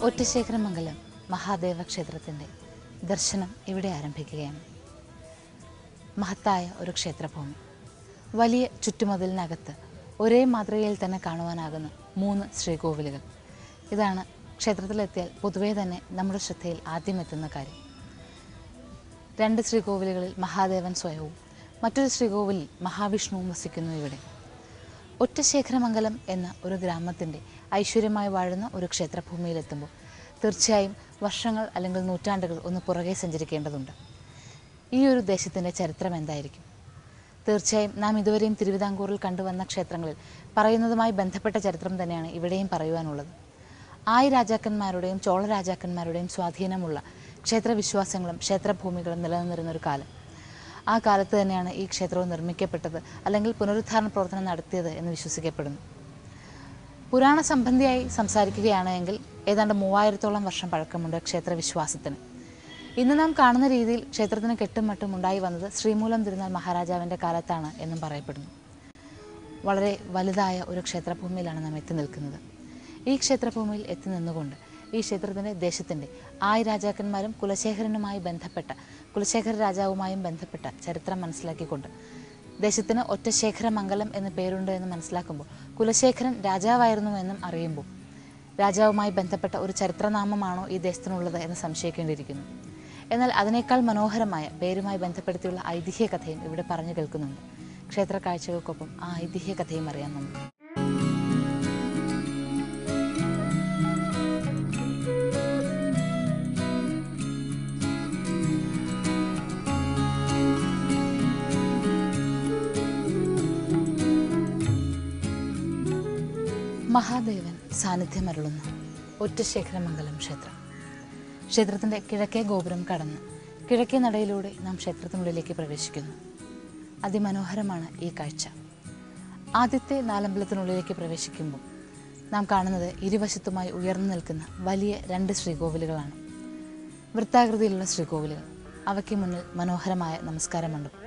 ഒറ്റശേഖരമംഗലം മഹാദേവ ക്ഷേത്രത്തിൻ്റെ ദർശനം ഇവിടെ ആരംഭിക്കുകയാണ്. മഹത്തായ ഒരു ക്ഷേത്രഭൂമി, വലിയ ചുറ്റുമതിലിനകത്ത് ഒരേ മാതൃകയിൽ തന്നെ കാണുവാനാകുന്ന 3 ശ്രീകോവിലുകൾ. ഇതാണ് ക്ഷേത്രത്തിലെത്തിയാൽ പൊതുവേ തന്നെ നമ്മുടെ ശ്രദ്ധയിൽ ആദ്യം എത്തുന്ന കാര്യം. 2 ശ്രീകോവിലുകളിൽ മഹാദേവൻ സ്വയവും മറ്റൊരു ശ്രീകോവിലിൽ മഹാവിഷ്ണുവും വസിക്കുന്നു. ഇവിടെ ഒറ്റശേഖരമംഗലം എന്ന ഒരു ഗ്രാമത്തിൻ്റെ ഐശ്വര്യമായി വാഴുന്ന ഒരു ക്ഷേത്രഭൂമിയിലെത്തുമ്പോൾ തീർച്ചയായും വർഷങ്ങൾ അല്ലെങ്കിൽ നൂറ്റാണ്ടുകൾ ഒന്ന് പുറകെ സഞ്ചരിക്കേണ്ടതുണ്ട്. ഈ ഒരു ദേശത്തിൻ്റെ ചരിത്രം എന്തായിരിക്കും? തീർച്ചയായും നാം ഇതുവരെയും തിരുവിതാംകൂറിൽ കണ്ടുവന്ന ക്ഷേത്രങ്ങളിൽ പറയുന്നതുമായി ബന്ധപ്പെട്ട ചരിത്രം തന്നെയാണ് ഇവിടെയും പറയുവാനുള്ളത്. ആയി രാജാക്കന്മാരുടെയും ചോള രാജാക്കന്മാരുടെയും സ്വാധീനമുള്ള ക്ഷേത്രവിശ്വാസങ്ങളും ക്ഷേത്രഭൂമികളും നിലനിന്നിരുന്നൊരു കാലം. ആ കാലത്ത് തന്നെയാണ് ഈ ക്ഷേത്രവും നിർമ്മിക്കപ്പെട്ടത് അല്ലെങ്കിൽ പുനരുദ്ധാരണ പ്രവർത്തനം നടത്തിയത് എന്ന് വിശ്വസിക്കപ്പെടുന്നു. പുരാണ സംബന്ധിയായി സംസാരിക്കുകയാണെങ്കിൽ ഏതാണ്ട് 3000-ഓളം വർഷം പഴക്കമുണ്ട് ക്ഷേത്രവിശ്വാസത്തിന്. ഇന്ന് നാം കാണുന്ന രീതിയിൽ ക്ഷേത്രത്തിന് കെട്ടും മട്ടും ഉണ്ടായി വന്നത് ശ്രീമൂലം തിരുനാൾ മഹാരാജാവിൻ്റെ കാലത്താണ് എന്നും പറയപ്പെടുന്നു. വളരെ വലുതായ ഒരു ക്ഷേത്രഭൂമിയിലാണ് നാം എത്തി നിൽക്കുന്നത്. ഈ ക്ഷേത്രഭൂമിയിൽ എത്തി നിന്നുകൊണ്ട് ഈ ക്ഷേത്രത്തിൻ്റെ ദേശത്തിൻ്റെ ആയി രാജാക്കന്മാരും കുലശേഖരനുമായി ബന്ധപ്പെട്ട കുലശേഖര രാജാവുമായും ബന്ധപ്പെട്ട ചരിത്രം മനസ്സിലാക്കിക്കൊണ്ട് ദേശത്തിന് ഒറ്റശേഖരമംഗലം എന്ന പേരുണ്ട് എന്ന് മനസ്സിലാക്കുമ്പോൾ കുലശേഖരൻ രാജാവായിരുന്നു എന്നും അറിയുമ്പോൾ രാജാവുമായി ബന്ധപ്പെട്ട ഒരു ചരിത്രനാമമാണോ ഈ ദേശത്തിനുള്ളത് എന്ന് സംശയിക്കേണ്ടിയിരിക്കുന്നു. എന്നാൽ അതിനേക്കാൾ മനോഹരമായ പേരുമായി ബന്ധപ്പെടുത്തിയുള്ള ഐതിഹ്യ കഥയും ഇവിടെ പറഞ്ഞു കേൾക്കുന്നുണ്ട്. ക്ഷേത്ര കാഴ്ചകൾക്കൊപ്പം ആ ഐതിഹ്യ കഥയും അറിയാം നമുക്ക്. മഹാദേവൻ സാന്നിധ്യമരുളുന്ന ഒറ്റശേഖരമംഗലം ക്ഷേത്രം. ക്ഷേത്രത്തിൻ്റെ കിഴക്കേ ഗോപുരം കടന്ന് കിഴക്കേ നടയിലൂടെ നാം ക്ഷേത്രത്തിനുള്ളിലേക്ക് പ്രവേശിക്കുന്നു. അതിമനോഹരമാണ് ഈ കാഴ്ച. ആദ്യത്തെ നാലമ്പലത്തിനുള്ളിലേക്ക് പ്രവേശിക്കുമ്പോൾ നാം കാണുന്നത് ഇരുവശത്തുമായി ഉയർന്നു നിൽക്കുന്ന വലിയ 2 ശ്രീകോവിലുകളാണ്. വൃത്താകൃതിയിലുള്ള ശ്രീകോവിലുകൾ. അവയ്ക്ക് മുന്നിൽ മനോഹരമായ നമസ്കാര മണ്ഡപം.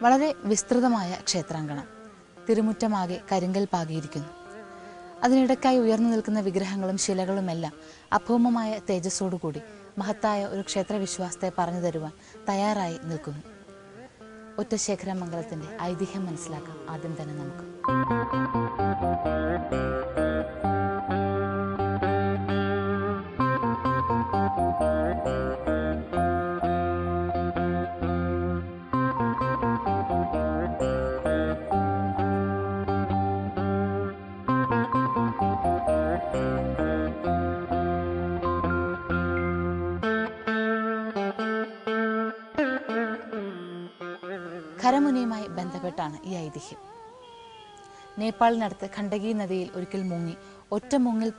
വളരെ വിസ്തൃതമായ ക്ഷേത്രാങ്കണം. തിരുമുറ്റമാകെ കരിങ്കൽ പാകിയിരിക്കുന്നു. അതിനിടയ്ക്കായി ഉയർന്നു നിൽക്കുന്ന വിഗ്രഹങ്ങളും ശിലകളുമെല്ലാം അഭൗമമായ തേജസ്സോടുകൂടി മഹത്തായ ഒരു ക്ഷേത്രവിശ്വാസത്തെ പറഞ്ഞു തരുവാൻ തയ്യാറായി നിൽക്കുന്നു. ഒറ്റശേഖരമംഗലത്തിൻ്റെ ഐതിഹ്യം മനസ്സിലാക്കാം ആദ്യം തന്നെ നമുക്ക്. ഖരമുനിയുമായി ബന്ധപ്പെട്ടാണ് ഈ ഐതിഹ്യം. നേപ്പാളിനടുത്ത് ഖണ്ഡകി നദിയിൽ ഒരിക്കൽ മുങ്ങി ഒറ്റ മുങ്ങിൽ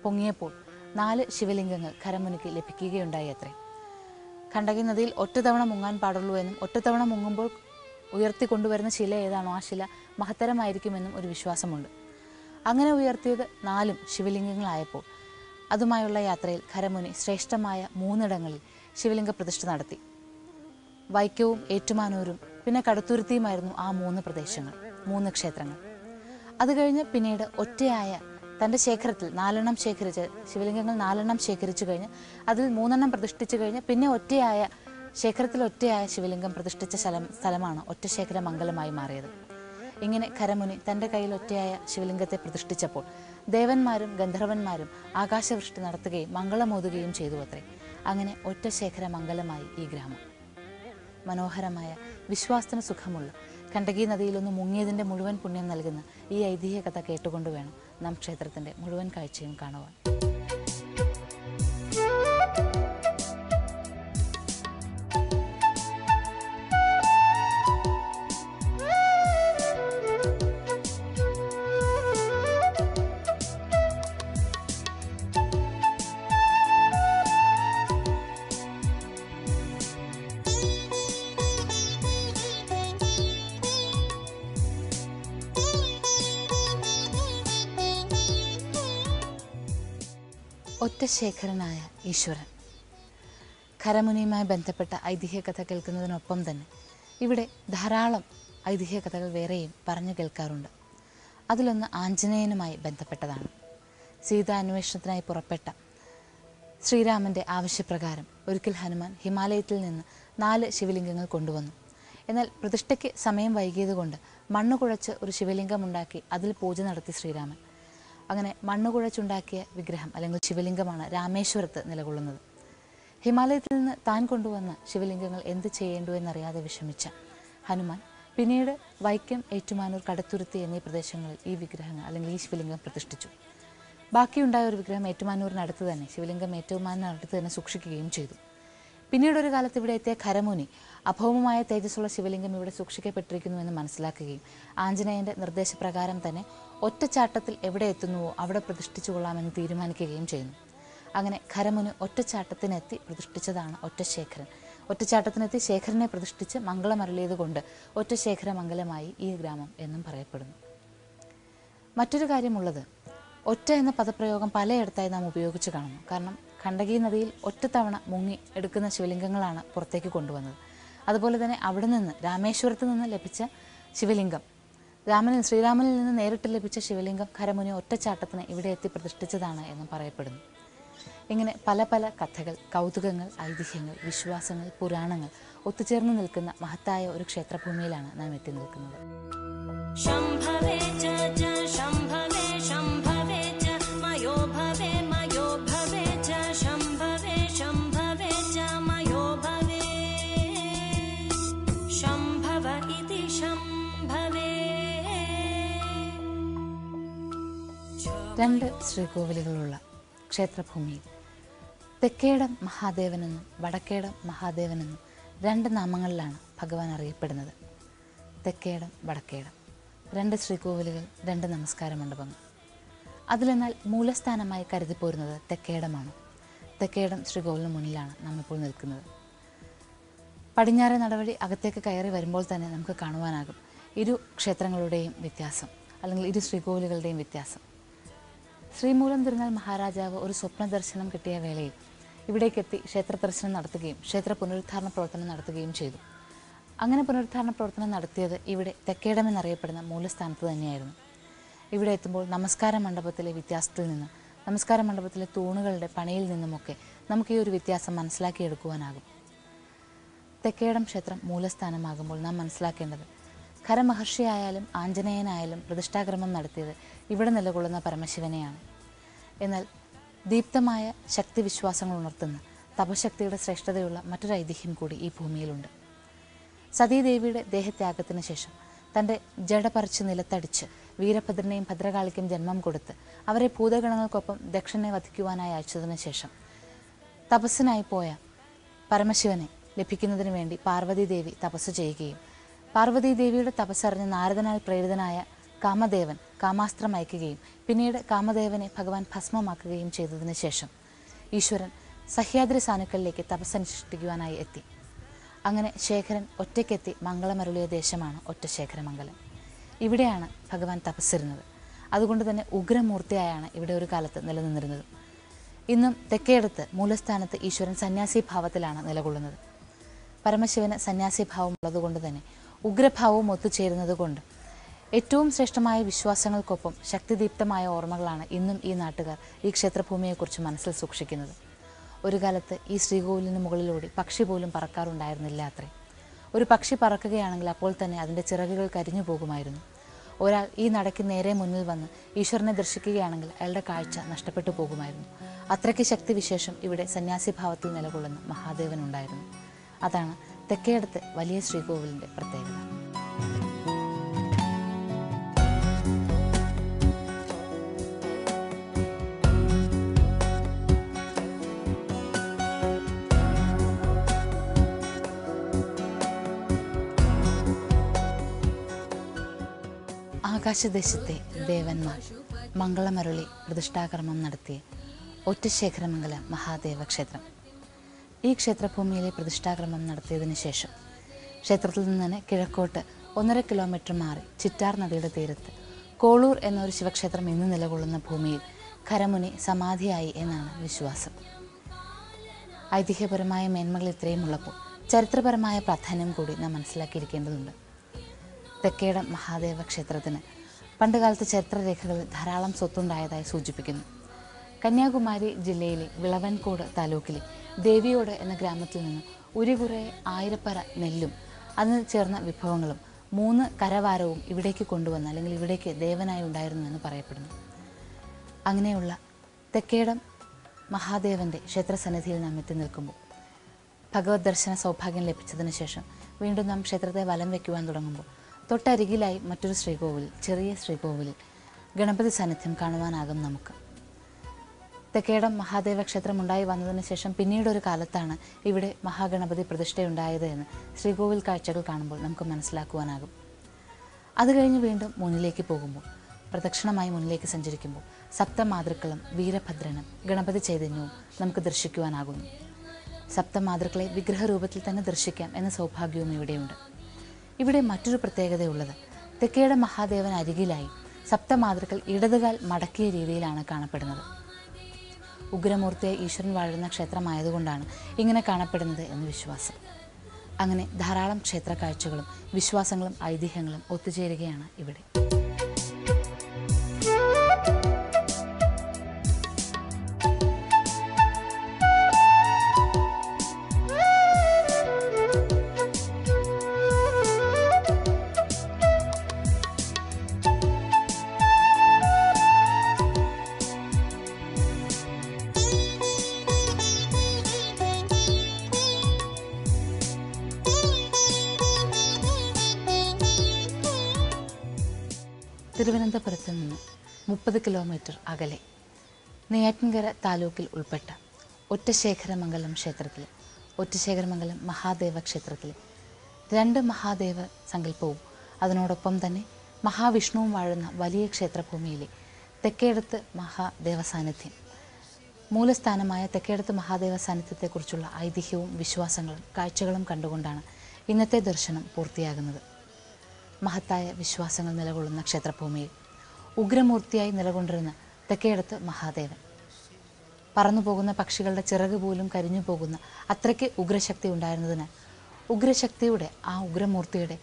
പൊങ്ങിയപ്പോൾ 4 ശിവലിംഗങ്ങൾ ഖരമുനിക്ക് ലഭിക്കുകയുണ്ടായി അത്രേ. ഖണ്ഡകി നദിയിൽ ഒറ്റ തവണ മുങ്ങാൻ പാടുള്ളൂ എന്നും ഒറ്റ തവണ മുങ്ങുമ്പോൾ ഉയർത്തിക്കൊണ്ടുവരുന്ന ശില ഏതാണോ ആ ശില മഹത്തരമായിരിക്കുമെന്നും ഒരു വിശ്വാസമുണ്ട്. അങ്ങനെ ഉയർത്തിയത് 4 ശിവലിംഗങ്ങളായപ്പോൾ അതുമായുള്ള യാത്രയിൽ ഖരമുനി ശ്രേഷ്ഠമായ 3 ഇടങ്ങളിൽ ശിവലിംഗ പ്രതിഷ്ഠ നടത്തി. വൈക്കവും ഏറ്റുമാനൂരും പിന്നെ കടുത്തുരുത്തിയുമായിരുന്നു ആ 3 പ്രദേശങ്ങൾ, 3 ക്ഷേത്രങ്ങൾ. അത് കഴിഞ്ഞ് പിന്നീട് ഒറ്റയായ തൻ്റെ ശേഖരത്തിൽ 4 ശേഖരിച്ച് ശിവലിംഗങ്ങൾ 4 ശേഖരിച്ചു കഴിഞ്ഞ് അതിൽ 3 പ്രതിഷ്ഠിച്ചു കഴിഞ്ഞ് പിന്നെ ശേഖരത്തിൽ ഒറ്റയായ ശിവലിംഗം പ്രതിഷ്ഠിച്ച സ്ഥലമാണ് ഒറ്റശേഖരമംഗലമായി മാറിയത്. ഇങ്ങനെ ഖരമുനി തൻ്റെ കയ്യിൽ ഒറ്റയായ ശിവലിംഗത്തെ പ്രതിഷ്ഠിച്ചപ്പോൾ ദേവന്മാരും ഗന്ധർവന്മാരും ആകാശവൃഷ്ടി നടത്തുകയും മംഗളമോതുകയും ചെയ്തു അത്രേ. അങ്ങനെ ഒറ്റശേഖരമംഗലമായി ഈ ഗ്രാമം. മനോഹരമായ വിശ്വാസത്തിന് സുഖമുള്ള ഖണ്ഡകി നദിയിലൊന്ന് മുങ്ങിയതിൻ്റെ മുഴുവൻ പുണ്യം നൽകുന്ന ഈ ഐതിഹ്യ കഥ കേട്ടുകൊണ്ട് വേണം നാം ക്ഷേത്രത്തിൻ്റെ മുഴുവൻ കാഴ്ചയും കാണുവാൻ. ഒറ്റശേഖരനായ ഈശ്വരൻ. ഖരമുനിയുമായി ബന്ധപ്പെട്ട ഐതിഹ്യ കഥ കേൾക്കുന്നതിനൊപ്പം തന്നെ ഇവിടെ ധാരാളം ഐതിഹ്യ കഥകൾ വേറെയും പറഞ്ഞു കേൾക്കാറുണ്ട്. അതിലൊന്ന് ആഞ്ജനേയനുമായി ബന്ധപ്പെട്ടതാണ്. സീതാന്വേഷണത്തിനായി പുറപ്പെട്ട ശ്രീരാമൻ്റെ ആവശ്യപ്രകാരം ഒരിക്കൽ ഹനുമാൻ ഹിമാലയത്തിൽ നിന്ന് 4 ശിവലിംഗങ്ങൾ കൊണ്ടുവന്നു. എന്നാൽ പ്രതിഷ്ഠയ്ക്ക് സമയം വൈകിയതുകൊണ്ട് മണ്ണ് കുഴച്ച് ഒരു ശിവലിംഗം ഉണ്ടാക്കി അതിൽ പൂജ നടത്തി ശ്രീരാമൻ. അങ്ങനെ മണ്ണ് കുഴച്ചുണ്ടാക്കിയ വിഗ്രഹം അല്ലെങ്കിൽ ശിവലിംഗമാണ് രാമേശ്വരത്ത് നിലകൊള്ളുന്നത്. ഹിമാലയത്തിൽ നിന്ന് താൻ കൊണ്ടുവന്ന ശിവലിംഗങ്ങൾ എന്ത് ചെയ്യേണ്ടു എന്നറിയാതെ വിഷമിച്ച ഹനുമാൻ പിന്നീട് വൈക്കം, ഏറ്റുമാനൂർ, കടുത്തുരുത്തി എന്നീ പ്രദേശങ്ങളിൽ ഈ വിഗ്രഹങ്ങൾ അല്ലെങ്കിൽ ഈ ശിവലിംഗം പ്രതിഷ്ഠിച്ചു. ബാക്കിയുണ്ടായ ഒരു വിഗ്രഹം ഏറ്റുമാനൂരിനടുത്ത് തന്നെ ശിവലിംഗം ഏറ്റുമാനൂരിനടുത്ത് തന്നെ സൂക്ഷിക്കുകയും ചെയ്തു. പിന്നീട് ഒരു കാലത്ത് ഇവിടെ എത്തിയ ഖരമുനി അഭൗമമായ തേജസ്സുള്ള ശിവലിംഗം ഇവിടെ സൂക്ഷിക്കപ്പെട്ടിരിക്കുന്നുവെന്ന് മനസ്സിലാക്കുകയും ആഞ്ജനേയൻ്റെ നിർദ്ദേശപ്രകാരം തന്നെ ഒറ്റച്ചാട്ടത്തിൽ എവിടെ എത്തുന്നുവോ അവിടെ പ്രതിഷ്ഠിച്ചു കൊള്ളാമെന്ന് തീരുമാനിക്കുകയും ചെയ്യുന്നു. അങ്ങനെ ഖരമുനി ഒറ്റച്ചാട്ടത്തിനെത്തി പ്രതിഷ്ഠിച്ചതാണ് ഒറ്റശേഖരൻ. ഒറ്റച്ചാട്ടത്തിനെത്തി ശേഖരനെ പ്രതിഷ്ഠിച്ച് മംഗളമരുളിയതുകൊണ്ട് ഒറ്റശേഖര മംഗലമായി ഈ ഗ്രാമം എന്നും പറയപ്പെടുന്നു. മറ്റൊരു കാര്യമുള്ളത്, ഒറ്റ എന്ന പദപ്രയോഗം പലയിടത്തായി നാം ഉപയോഗിച്ച് കാണുന്നു. കാരണം ഖണ്ഡകി നദിയിൽ ഒറ്റത്തവണ മുങ്ങി എടുക്കുന്ന ശിവലിംഗങ്ങളാണ് പുറത്തേക്ക് കൊണ്ടുവന്നത്. അതുപോലെ തന്നെ അവിടെ നിന്ന് രാമേശ്വരത്ത് നിന്ന് ലഭിച്ച ശിവലിംഗം, ശ്രീരാമനിൽ നിന്ന് നേരിട്ട് ലഭിച്ച ശിവലിംഗം ഖരമുനി ഒറ്റച്ചാട്ടത്തിന് ഇവിടെ എത്തി പ്രതിഷ്ഠിച്ചതാണ് എന്നും പറയപ്പെടുന്നു. ഇങ്ങനെ പല പല കഥകൾ, കൗതുകങ്ങൾ, ഐതിഹ്യങ്ങൾ, വിശ്വാസങ്ങൾ, പുരാണങ്ങൾ ഒത്തുചേർന്ന് നിൽക്കുന്ന മഹത്തായ ഒരു ക്ഷേത്രഭൂമിയിലാണ് നാം എത്തി നിൽക്കുന്നത്. രണ്ട് ശ്രീകോവിലുകളുള്ള ക്ഷേത്രഭൂമിയിൽ തെക്കേടം മഹാദേവനെന്നും വടക്കേടം മഹാദേവനെന്നും 2 നാമങ്ങളിലാണ് ഭഗവാൻ അറിയപ്പെടുന്നത്. തെക്കേടം, വടക്കേടം, 2 ശ്രീകോവിലുകൾ, 2 നമസ്കാര മണ്ഡപങ്ങൾ. അതിലെന്നാൽ മൂലസ്ഥാനമായി കരുതിപ്പോരുന്നത് തെക്കേടമാണ്. തെക്കേടം ശ്രീകോവിലിന് മുന്നിലാണ് നാം ഇപ്പോൾ നിൽക്കുന്നത്. പടിഞ്ഞാറേ നടവഴി അകത്തേക്ക് കയറി വരുമ്പോൾ തന്നെ നമുക്ക് കാണുവാനാകും ഇരു ക്ഷേത്രങ്ങളുടെയും വ്യത്യാസം, അല്ലെങ്കിൽ ഇരു ശ്രീകോവിലുകളുടെയും വ്യത്യാസം. ശ്രീമൂലം തിരുനാൾ മഹാരാജാവ് ഒരു സ്വപ്ന ദർശനം കിട്ടിയ വേളയിൽ ഇവിടേക്കെത്തി ക്ഷേത്ര ദർശനം നടത്തുകയും ക്ഷേത്ര പുനരുദ്ധാരണ പ്രവർത്തനം നടത്തുകയും ചെയ്തു. അങ്ങനെ പുനരുദ്ധാരണ പ്രവർത്തനം നടത്തിയത് ഇവിടെ തെക്കേടം എന്നറിയപ്പെടുന്ന മൂലസ്ഥാനത്ത് തന്നെയായിരുന്നു. ഇവിടെ എത്തുമ്പോൾ നമസ്കാര മണ്ഡപത്തിലെ വ്യത്യാസത്തിൽ നിന്നും നമസ്കാര മണ്ഡപത്തിലെ തൂണുകളുടെ പണിയിൽ നിന്നുമൊക്കെ നമുക്ക് ഈ ഒരു വ്യത്യാസം മനസ്സിലാക്കിയെടുക്കുവാനാകും. തെക്കേടം ക്ഷേത്രം മൂലസ്ഥാനമാകുമ്പോൾ നാം മനസ്സിലാക്കേണ്ടത് ഖരമഹർഷിയായാലും ആഞ്ജനേയനായാലും പ്രതിഷ്ഠാക്രമം നടത്തിയത് ഇവിടെ നിലകൊള്ളുന്ന പരമശിവനെയാണ്. എന്നാൽ ദീപ്തമായ ശക്തിവിശ്വാസങ്ങൾ ഉണർത്തുന്ന തപശക്തിയുടെ ശ്രേഷ്ഠതയുള്ള മറ്റൊരു ഐതിഹ്യം കൂടി ഈ ഭൂമിയിലുണ്ട്. സതീദേവിയുടെ ദേഹത്യാഗത്തിന് ശേഷം തൻ്റെ ജട പറിച്ച് നിലത്തടിച്ച് വീരഭദ്രനെയും ഭദ്രകാളിക്കും ജന്മം കൊടുത്ത് അവരെ ഭൂതഗണങ്ങൾക്കൊപ്പം ദക്ഷനെ വധിക്കുവാനായി അയച്ചതിന് ശേഷം തപസ്സിനായി പോയ പരമശിവനെ ലഭിക്കുന്നതിന് വേണ്ടി പാർവതീദേവി തപസ് ചെയ്യുകയും പാർവതീദേവിയുടെ തപസ്സറിഞ്ഞ് നാരദനാൽ പ്രേരിതനായ കാമദേവൻ കാമാസ്ത്രം അയക്കുകയും പിന്നീട് കാമദേവനെ ഭഗവാൻ ഭസ്മമാക്കുകയും ചെയ്തതിന് ശേഷം ഈശ്വരൻ സഹ്യാദ്രി സാനുക്കളിലേക്ക് തപസ്സനുഷ്ഠിക്കുവാനായി എത്തി. അങ്ങനെ ശേഖരൻ ഒറ്റയ്ക്കെത്തി മംഗളമരുളിയ ദേശമാണ് ഒറ്റശേഖരമംഗലം. ഇവിടെയാണ് ഭഗവാൻ തപസ്സിരുന്നത്. അതുകൊണ്ട് തന്നെ ഉഗ്രമൂർത്തിയായാണ് ഇവിടെ ഒരു കാലത്ത് നിലനിന്നിരുന്നത്. ഇന്നും തെക്കേടത്ത് മൂലസ്ഥാനത്ത് ഈശ്വരൻ സന്യാസി ഭാവത്തിലാണ് നിലകൊള്ളുന്നത്. പരമശിവന് സന്യാസിഭാവം ഉള്ളതുകൊണ്ട് തന്നെ ഉഗ്രഭാവവും ഒത്തുചേരുന്നത് കൊണ്ട് ഏറ്റവും ശ്രേഷ്ഠമായ വിശ്വാസങ്ങൾക്കൊപ്പം ശക്തിദീപ്തമായ ഓർമ്മകളാണ് ഇന്നും ഈ നാട്ടുകാർ ഈ ക്ഷേത്രഭൂമിയെക്കുറിച്ച് മനസ്സിൽ സൂക്ഷിക്കുന്നത്. ഒരു കാലത്ത് ഈ ശ്രീകോവിലിന് മുകളിലൂടെ പക്ഷി പോലും പറക്കാറുണ്ടായിരുന്നില്ല അത്രേ. ഒരു പക്ഷി പറക്കുകയാണെങ്കിൽ അപ്പോൾ തന്നെ അതിൻ്റെ ചിറകുകൾ കരിഞ്ഞു പോകുമായിരുന്നു. ഒരാൾ ഈ നടയ്ക്ക് നേരെ മുന്നിൽ വന്ന് ഈശ്വരനെ ദർശിക്കുകയാണെങ്കിൽ അയാളുടെ കാഴ്ച നഷ്ടപ്പെട്ടു പോകുമായിരുന്നു. അത്രയ്ക്ക് ശക്തിവിശേഷം ഇവിടെ സന്യാസിഭാവത്തിൽ നിലകൊള്ളുന്ന മഹാദേവനുണ്ടായിരുന്നു. അതാണ് തെക്കേടത്തെ വലിയ ശ്രീകോവിലിൻ്റെ പ്രത്യേകത. ആകാശദേശത്തെ ദേവന്മാർ മംഗളമരുളി പ്രതിഷ്ഠാകർമ്മം നടത്തിയ ഒറ്റശേഖരമംഗല മഹാദേവ ക്ഷേത്രം. ഈ ക്ഷേത്രഭൂമിയിലെ പ്രതിഷ്ഠാകർമ്മം നടത്തിയതിന് ശേഷം ക്ഷേത്രത്തിൽ നിന്ന് തന്നെ കിഴക്കോട്ട് 1.5 കിലോമീറ്റർ മാറി ചിറ്റാർ നദിയുടെ തീരത്ത് കോളൂർ എന്നൊരു ശിവക്ഷേത്രം ഇന്ന് നിലകൊള്ളുന്ന ഭൂമിയിൽ ഖരമുനി സമാധിയായി എന്നാണ് വിശ്വാസം. ഐതിഹ്യപരമായ മേന്മകൾ ഇത്രയും ഉള്ളപ്പോൾ ചരിത്രപരമായ പ്രാധാന്യം കൂടി നാം മനസ്സിലാക്കിയിരിക്കേണ്ടതുണ്ട്. തെക്കേടം മഹാദേവ ക്ഷേത്രത്തിന് പണ്ടുകാലത്ത് ചരിത്രരേഖകളിൽ ധാരാളം സ്വത്തുണ്ടായതായി സൂചിപ്പിക്കുന്നു. കന്യാകുമാരി ജില്ലയിലെ വിളവൻകോട് താലൂക്കിലെ ദേവിയോട് എന്ന ഗ്രാമത്തിൽ നിന്ന് ഒരു കുറെ ആയിരപ്പറ നെല്ലും അതിന് ചേർന്ന വിഭവങ്ങളും 3 കരവാരവും ഇവിടേക്ക് കൊണ്ടുവന്ന അല്ലെങ്കിൽ ഇവിടേക്ക് ദേവനായി ഉണ്ടായിരുന്നു എന്ന് പറയപ്പെടുന്നു. അങ്ങനെയുള്ള തെക്കേടം മഹാദേവൻ്റെ ക്ഷേത്രസന്നിധിയിൽ നാം എത്തി നിൽക്കുമ്പോൾ ഭഗവത് ദർശന സൗഭാഗ്യം ലഭിച്ചതിന് ശേഷം വീണ്ടും നാം ക്ഷേത്രത്തെ വലം വയ്ക്കുവാൻ തുടങ്ങുമ്പോൾ തൊട്ടരികിലായി മറ്റൊരു ശ്രീകോവിലിൽ, ചെറിയ ശ്രീകോവിലിൽ ഗണപതി സാന്നിധ്യം കാണുവാനാകും നമുക്ക്. തെക്കേടം മഹാദേവ ക്ഷേത്രം ഉണ്ടായി വന്നതിന് ശേഷം പിന്നീടൊരു കാലത്താണ് ഇവിടെ മഹാഗണപതി പ്രതിഷ്ഠയുണ്ടായത് എന്ന് ശ്രീകോവിൽ കാഴ്ചകൾ കാണുമ്പോൾ നമുക്ക് മനസ്സിലാക്കുവാനാകും. അത് കഴിഞ്ഞ് വീണ്ടും മുന്നിലേക്ക് പോകുമ്പോൾ, പ്രദക്ഷിണമായി മുന്നിലേക്ക് സഞ്ചരിക്കുമ്പോൾ സപ്തമാതൃക്കളും വീരഭദ്രനും ഗണപതി ചൈതന്യവും നമുക്ക് ദർശിക്കുവാനാകുന്നു. സപ്തമാതൃക്കളെ വിഗ്രഹരൂപത്തിൽ തന്നെ ദർശിക്കാം എന്ന സൗഭാഗ്യവും ഇവിടെയുണ്ട്. ഇവിടെ മറ്റൊരു പ്രത്യേകതയുള്ളത്, തെക്കേടം മഹാദേവൻ അരികിലായി സപ്തമാതൃക്കൾ ഇടതുകാൽ മടക്കിയ രീതിയിലാണ് കാണപ്പെടുന്നത്. ഉഗ്രമൂർത്തിയായി ഈശ്വരൻ വാഴുന്ന ക്ഷേത്രമായതുകൊണ്ടാണ് ഇങ്ങനെ കാണപ്പെടുന്നത് എന്ന് വിശ്വാസം. അങ്ങനെ ധാരാളം ക്ഷേത്ര കാഴ്ചകളും വിശ്വാസങ്ങളും ഐതിഹ്യങ്ങളും ഒത്തുചേരുകയാണ് ഇവിടെ. തിരുവനന്തപുരത്ത് നിന്ന് 30 കിലോമീറ്റർ അകലെ നെയ്യാറ്റിൻകര താലൂക്കിൽ ഉൾപ്പെട്ട ഒറ്റശേഖരമംഗലം ക്ഷേത്രത്തിലെ ഒറ്റശേഖരമംഗലം മഹാദേവ ക്ഷേത്രത്തിലെ 2 മഹാദേവ സങ്കല്പവും അതിനോടൊപ്പം തന്നെ മഹാവിഷ്ണുവും വാഴുന്ന വലിയ ക്ഷേത്രഭൂമിയിലെ തെക്കേടത്ത് മഹാദേവ സാന്നിധ്യം, മൂലസ്ഥാനമായ തെക്കേടത്ത് മഹാദേവ സാന്നിധ്യത്തെക്കുറിച്ചുള്ള ഐതിഹ്യവും വിശ്വാസങ്ങളും കാഴ്ചകളും കണ്ടുകൊണ്ടാണ് ഇന്നത്തെ ദർശനം പൂർത്തിയാകുന്നത്. മഹത്തായ വിശ്വാസങ്ങൾ നിലകൊള്ളുന്ന ക്ഷേത്രഭൂമിയിൽ ഉഗ്രമൂർത്തിയായി നിലകൊണ്ടിരുന്ന തെക്കേടത്ത് മഹാദേവൻ, പറന്നുപോകുന്ന പക്ഷികളുടെ ചിറക് പോലും കരിഞ്ഞു പോകുന്ന അത്രയ്ക്ക് ഉഗ്രശക്തി ഉണ്ടായിരുന്നതിനാൽ ഉഗ്രശക്തിയുടെ ആ ഉഗ്രമൂർത്തിയുടെ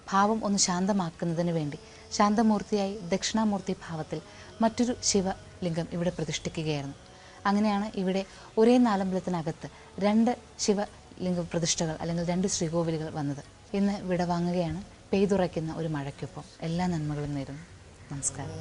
ഭാവം ഒന്ന് ശാന്തമാക്കുന്നതിന് വേണ്ടി ശാന്തമൂർത്തിയായി ദക്ഷിണാമൂർത്തി ഭാവത്തിൽ മറ്റൊരു ശിവലിംഗം ഇവിടെ പ്രതിഷ്ഠിക്കുകയായിരുന്നു. അങ്ങനെയാണ് ഇവിടെ ഒരേ നാലമ്പലത്തിനകത്ത് 2 ശിവലിംഗ പ്രതിഷ്ഠകൾ അല്ലെങ്കിൽ 2 ശ്രീകോവിലുകൾ വന്നത്. ഇന്ന് വിടവാങ്ങുകയാണ് പെയ്തുറയ്ക്കുന്ന ഒരു മഴയ്ക്കൊപ്പം. എല്ലാ നന്മകളും നേരുന്നു. നമസ്കാരം.